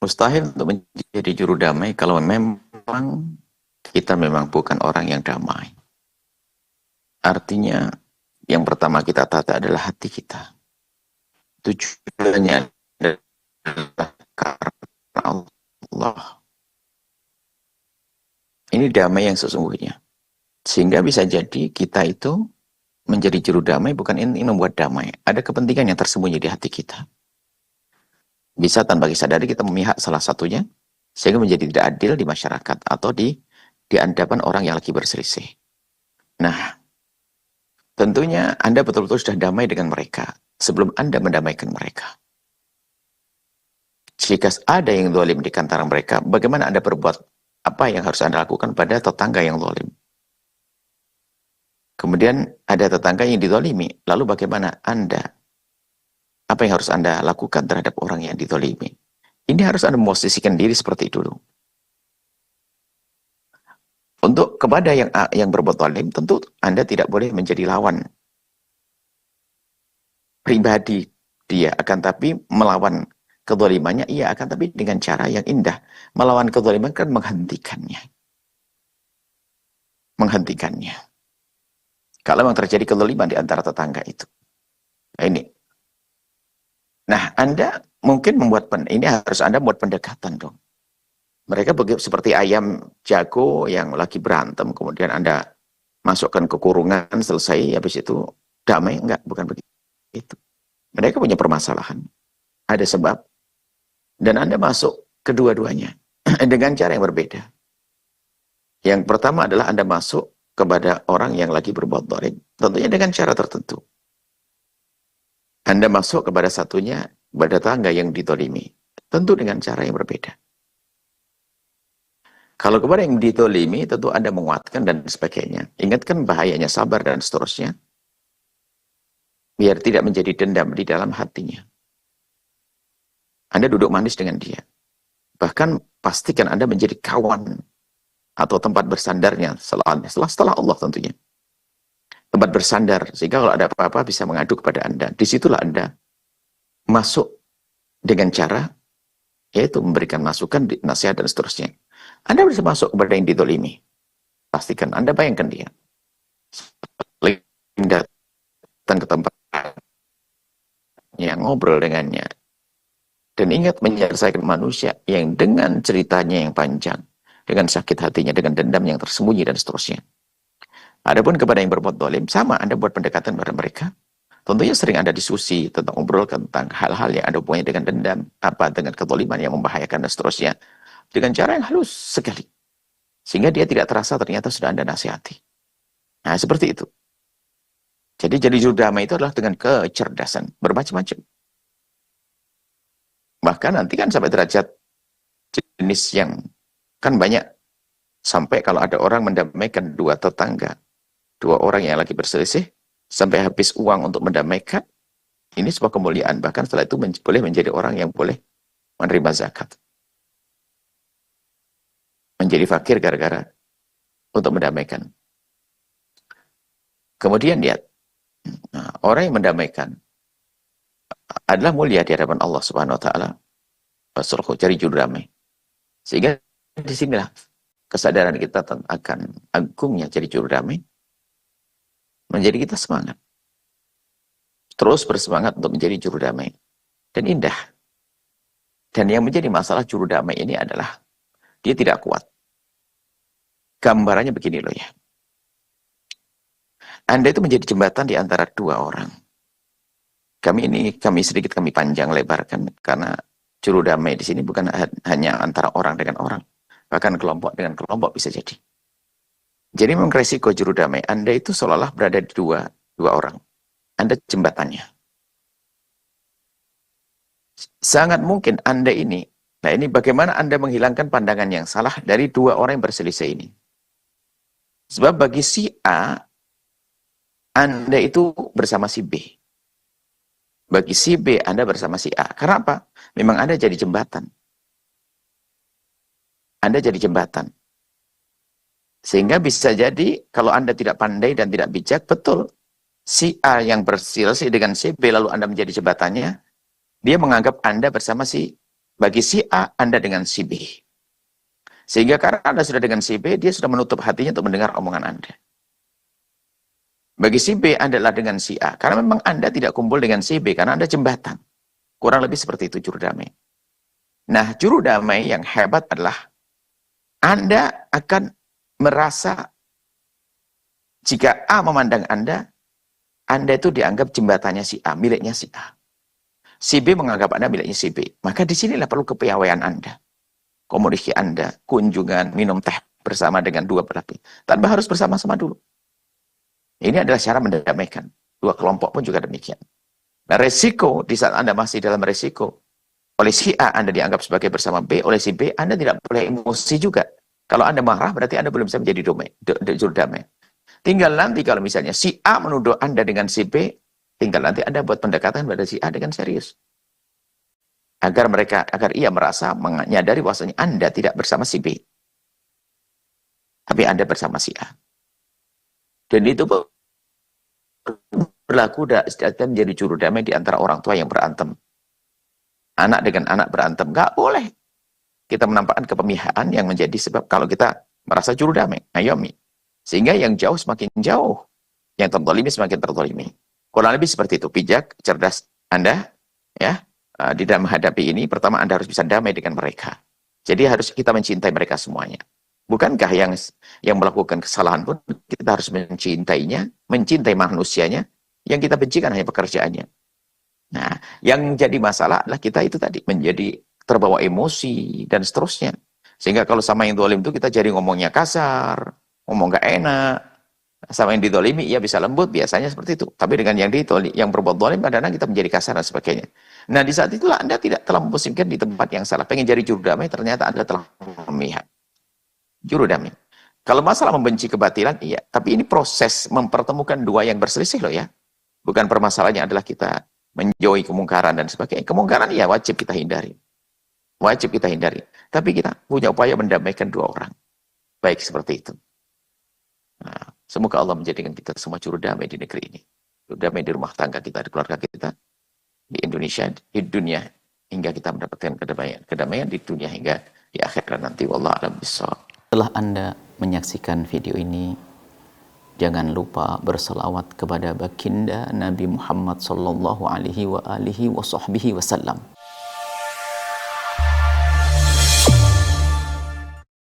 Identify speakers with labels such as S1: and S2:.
S1: Mustahil untuk menjadi juru damai kalau memang kita memang bukan orang yang damai. Artinya, yang pertama kita tata adalah hati kita. Tujuannya adalah karena Allah. Ini damai yang sesungguhnya. Sehingga bisa jadi kita itu menjadi juru damai bukan ini membuat damai. Ada kepentingan yang tersembunyi di hati kita. Bisa tanpa disadari kita memihak salah satunya, sehingga menjadi tidak adil di masyarakat atau di hadapan orang yang lagi berselisih. Nah, tentunya Anda betul-betul sudah damai dengan mereka sebelum Anda mendamaikan mereka. Jika ada yang zalim di antara mereka, bagaimana Anda berbuat apa yang harus Anda lakukan pada tetangga yang zalim? Kemudian ada tetangga yang dizalimi, lalu bagaimana Anda? Apa yang harus Anda lakukan terhadap orang yang dizalimi? Ini harus Anda memosisikan diri seperti itu dulu. Untuk kepada yang berbuat zalim, tentu Anda tidak boleh menjadi lawan pribadi dia, akan tapi melawan kezalimannya, iya, akan tapi dengan cara yang indah. Melawan kezaliman kan menghentikannya. Menghentikannya. Kalau memang terjadi kezaliman di antara tetangga itu. Nah, ini. Nah, Anda mungkin ini harus Anda buat pendekatan dong. Mereka seperti ayam jago yang lagi berantem, kemudian Anda masukkan ke kurungan, selesai, habis itu damai. Enggak, bukan begitu. Mereka punya permasalahan. Ada sebab. Dan Anda masuk kedua-duanya dengan cara yang berbeda. Yang pertama adalah Anda masuk kepada orang yang lagi berbuat zalim, tentunya dengan cara tertentu. Anda masuk kepada satunya, kepada tetangga yang dizalimi, tentu dengan cara yang berbeda. Kalau kepada yang dizalimi, tentu Anda menguatkan dan sebagainya. Ingatkan bahayanya sabar dan seterusnya, biar tidak menjadi dendam di dalam hatinya. Anda duduk manis dengan dia. Bahkan pastikan Anda menjadi kawan atau tempat bersandarnya setelah Allah tentunya. Tempat bersandar, sehingga kalau ada apa-apa bisa mengadu kepada Anda. Disitulah Anda masuk dengan cara, yaitu memberikan masukan, nasihat, dan seterusnya. Anda bisa masuk kepada yang dizalimi. Pastikan, Anda bayangkan dia. Datang ke tempat yang ngobrol dengannya. Dan ingat menyelesaikan manusia yang dengan ceritanya yang panjang, dengan sakit hatinya, dengan dendam yang tersembunyi, dan seterusnya. Adapun kepada yang berbuat zalim, sama Anda buat pendekatan pada mereka. Tentunya sering Anda diskusi tentang ngobrol tentang hal-hal yang ada hubungannya dengan dendam, apa dengan kezaliman yang membahayakan, dan seterusnya. Dengan cara yang halus sekali. Sehingga dia tidak terasa ternyata sudah Anda nasihati. Nah, seperti itu. Jadi juru damai itu adalah dengan kecerdasan, bermacam-macam. Bahkan nanti kan sampai derajat jenis yang kan banyak. Sampai kalau ada orang mendamaikan dua tetangga, dua orang yang lagi berselisih, sampai habis uang untuk mendamaikan, ini sebuah kemuliaan. Bahkan setelah itu boleh menjadi orang yang boleh menerima zakat. Menjadi fakir gara-gara untuk mendamaikan. Kemudian lihat, orang yang mendamaikan adalah mulia di hadapan Allah Subhanahu wa taala. Rasulullah cari juru damai. Sehingga disinilah kesadaran kita akan agungnya jadi juru damai menjadi kita semangat. Terus bersemangat untuk menjadi juru damai. Dan indah. Dan yang menjadi masalah juru damai ini adalah dia tidak kuat. Gambarannya begini loh ya. Anda itu menjadi jembatan di antara dua orang. Kami sedikit panjang lebarkan karena juru damai di sini bukan hanya antara orang dengan orang, bahkan kelompok dengan kelompok bisa jadi. Jadi memang resiko juru damai Anda itu seolah-olah berada di dua orang. Anda jembatannya. Sangat mungkin Anda ini, nah ini bagaimana Anda menghilangkan pandangan yang salah dari dua orang yang berselisih ini. Sebab bagi si A, Anda itu bersama si B. Bagi si B, Anda bersama si A. Karena apa? Memang Anda jadi jembatan. Anda jadi jembatan. Sehingga bisa jadi, kalau Anda tidak pandai dan tidak bijak, betul. Si A yang berselisih dengan si B, lalu Anda menjadi jembatannya, dia menganggap Anda bersama si Bagi si A, Anda dengan si B. Sehingga karena Anda sudah dengan si B, dia sudah menutup hatinya untuk mendengar omongan Anda. Bagi si B, Anda adalah dengan si A. Karena memang Anda tidak kumpul dengan si B, karena Anda jembatan. Kurang lebih seperti itu juru damai. Nah, juru damai yang hebat adalah Anda akan merasa jika A memandang Anda itu dianggap jembatannya si A, miliknya si A. Si B menganggap Anda miliknya si B. Maka disinilah perlu kepiawaian Anda. Komunikasi Anda, kunjungan, minum teh bersama dengan dua belah pihak. Tanpa harus bersama-sama dulu. Ini adalah cara mendamaikan. Dua kelompok pun juga demikian. Nah, resiko di saat Anda masih dalam resiko, oleh si A Anda dianggap sebagai bersama B, oleh si B Anda tidak boleh emosi juga. Kalau Anda marah berarti Anda belum bisa menjadi juru damai. Tinggal nanti kalau misalnya si A menuduh Anda dengan si B, tinggal nanti Anda buat pendekatan pada si A dengan serius. Agar ia merasa menyadari bahwasanya Anda tidak bersama si B. Tapi Anda bersama si A. Dan itu berlaku dan menjadi juru damai di antara orang tua yang berantem. Anak dengan anak berantem. Nggak boleh. Kita menampakkan kepemihakan yang menjadi sebab kalau kita merasa juru damai. Ayomi. Sehingga yang jauh semakin jauh. Yang tertolimi semakin tertolimi. Kurang lebih seperti itu. Bijak, cerdas Anda. Ya. Di dalam menghadapi ini, pertama Anda harus bisa damai dengan mereka. Jadi harus kita mencintai mereka semuanya. Bukankah yang melakukan kesalahan pun kita harus mencintainya, mencintai manusianya, yang kita bencikan hanya pekerjaannya. Nah, yang jadi masalah adalah kita itu tadi, menjadi terbawa emosi, dan seterusnya. Sehingga kalau sama yang dolim itu kita jadi ngomongnya kasar, ngomong gak enak, sama yang didolimi, ya bisa lembut, biasanya seperti itu. Tapi dengan yang berbuat dolim, kadang-kadang kita menjadi kasar dan sebagainya. Nah, di saat itulah Anda tidak telah memusingkan di tempat yang salah. Pengen jadi juru damai, ternyata Anda telah memihak. Juru damai. Kalau masalah membenci kebatilan, iya. Tapi ini proses mempertemukan dua yang berselisih loh ya. Bukan permasalahannya adalah kita menjauhi kemungkaran dan sebagainya. Kemungkaran ya wajib kita hindari. Wajib kita hindari. Tapi kita punya upaya mendamaikan dua orang. Baik seperti itu. Nah, semoga Allah menjadikan kita semua juru damai di negeri ini. Juru damai di rumah tangga kita, di keluarga kita. Di Indonesia, di dunia, hingga kita mendapatkan kedamaian di dunia hingga di akhirat nanti. Wallahu a'lam bishawab.
S2: Setelah Anda menyaksikan video ini, jangan lupa berselawat kepada baginda Nabi Muhammad sallallahu alaihi wa alihi wa sahbihi wasallam.